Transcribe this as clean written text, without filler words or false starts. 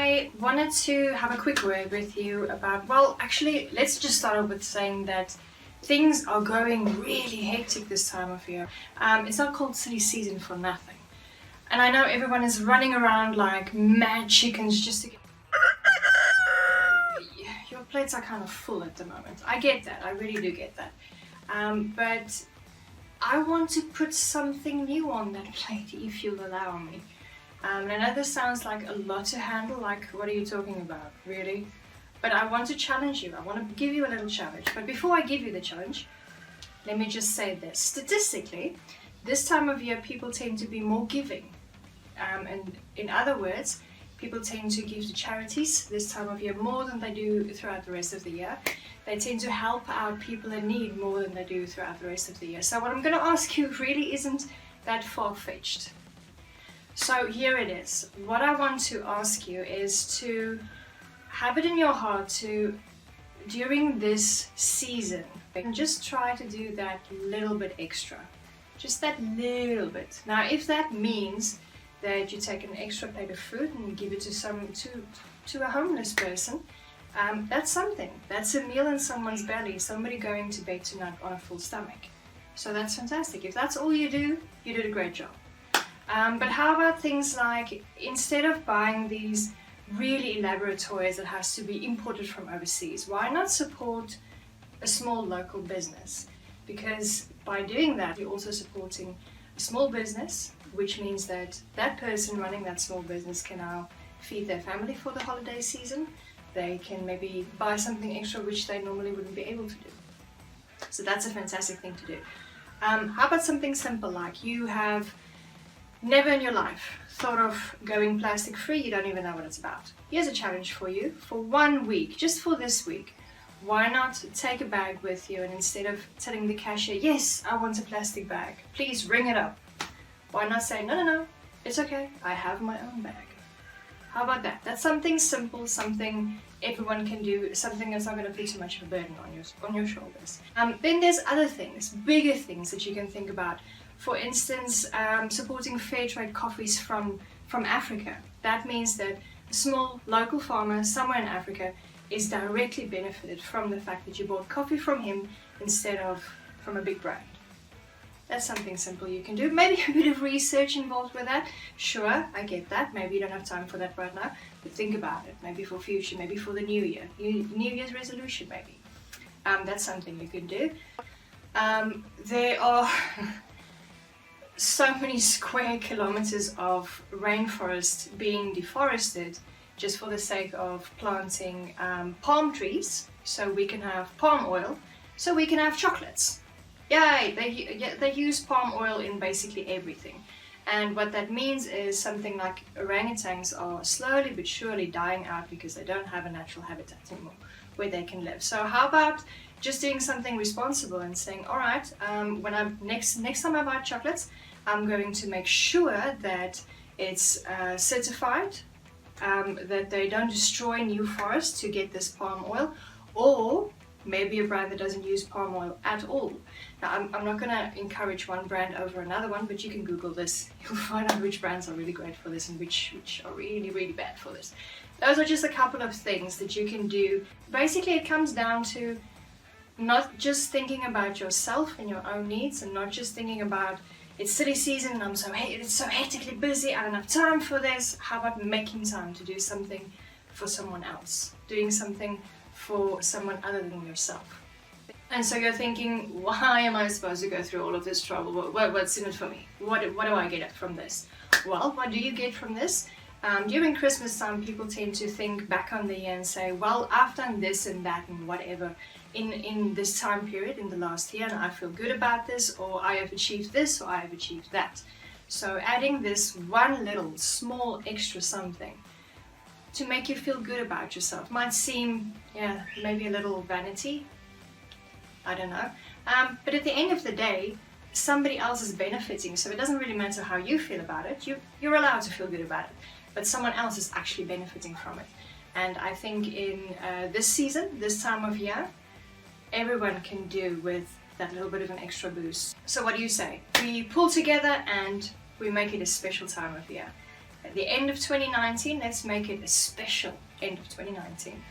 I wanted to have a quick word with you about, well, actually, let's just start off with saying that things are going really hectic this time of year. It's not called silly season for nothing. And I know everyone is running around like mad chickens just to get... Your plates are kind of full at the moment. I get that, I really do get that. But I want to put something new on that plate, if you'll allow me. I know this sounds like a lot to handle, like what are you talking about, really? But I want to challenge you, I want to give you a little challenge. But before I give you the challenge, let me just say this. Statistically, this time of year people tend to be more giving. And in other words, people tend to give to charities this time of year more than they do throughout the rest of the year. They tend to help out people in need more than they do throughout the rest of the year. So what I'm going to ask you really isn't that far-fetched. So here it is. What I want to ask you is to have it in your heart to, during this season, and just try to do that little bit extra. Just that little bit. Now, if that means that you take an extra plate of food and you give it to a homeless person, that's something. That's a meal in someone's belly, somebody going to bed tonight on a full stomach. So that's fantastic. If that's all you do, you did a great job. But how about things like, instead of buying these really elaborate toys that has to be imported from overseas, why not support a small local business? Because by doing that, you're also supporting a small business, which means that that person running that small business can now feed their family for the holiday season. They can maybe buy something extra which they normally wouldn't be able to do. So that's a fantastic thing to do. How about something simple, like you have never in your life thought of going plastic free, you don't even know what it's about. Here's a challenge for you. For 1 week, just for this week, why not take a bag with you, and instead of telling the cashier, yes, I want a plastic bag, please ring it up. Why not say, no, it's okay, I have my own bag. How about that? That's something simple, something everyone can do, something that's not going to put too much of a burden on your shoulders. Then there's other things, bigger things that you can think about. For instance, supporting fair trade coffees from Africa. That means that a small local farmer somewhere in Africa is directly benefited from the fact that you bought coffee from him instead of from a big brand. That's something simple you can do. Maybe a bit of research involved with that. Sure, I get that. Maybe you don't have time for that right now, but think about it. Maybe for future, maybe for the new year. New Year's resolution, maybe. That's something you can do. There are so many square kilometers of rainforest being deforested just for the sake of planting palm trees, so we can have palm oil, so we can have chocolates. Yay! They use palm oil in basically everything. And what that means is something like orangutans are slowly but surely dying out because they don't have a natural habitat anymore where they can live. So how about just doing something responsible and saying, all right, when I next time I buy chocolates, I'm going to make sure that it's certified, that they don't destroy new forests to get this palm oil, or maybe a brand that doesn't use palm oil at all. Now, I'm not going to encourage one brand over another one, but you can Google this. You'll find out which brands are really great for this and which are really, really bad for this. Those are just a couple of things that you can do. Basically, it comes down to not just thinking about yourself and your own needs, and not just thinking about, it's silly season and it's so hectically busy, I don't have time for this. How about making time to do something for someone else? Doing something for someone other than yourself. And so you're thinking, why am I supposed to go through all of this trouble? What's in it for me? What do I get from this? Well, what do you get from this? During Christmas time, people tend to think back on the year and say, well, I've done this and that and whatever in this time period, in the last year, and I feel good about this, or I have achieved this, or I have achieved that. So adding this one little small extra something to make you feel good about yourself might seem, maybe a little vanity, I don't know, but at the end of the day, somebody else is benefiting, so it doesn't really matter how you feel about it. You're allowed to feel good about it, but someone else is actually benefiting from it. And I think in this season, this time of year, everyone can do with that little bit of an extra boost. So what do you say? We pull together and we make it a special time of year. At the end of 2019, let's make it a special end of 2019.